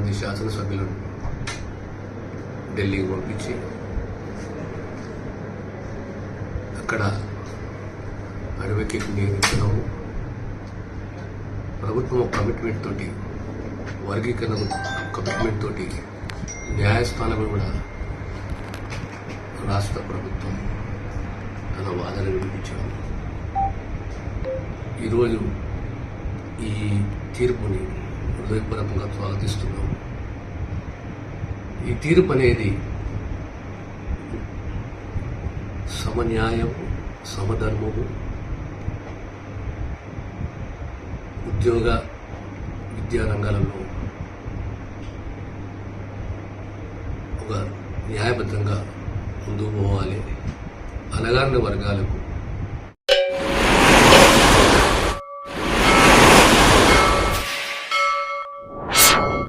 మంది శాసనసభ్యులను ఢిల్లీకి పంపించి అక్కడ అడ్వకేట్ నియమించడం, ప్రభుత్వం కమిట్మెంట్ తోటి, వర్గీకరణ కమిట్మెంట్ తోటి న్యాయస్థానం కూడా రాష్ట్ర ప్రభుత్వం తన వాదన వినిపించాము. ఈరోజు ఈ తీర్పుని హృదయపూర్వకంగా స్వాగతిస్తున్నాము. ఈ తీర్పు అనేది సమన్యాయం, సమధర్మము, ఉద్యోగ విద్యారంగాలలో ఒక న్యాయబద్ధంగా ముందుకు పోవాలి, అణగారిన వర్గాలకు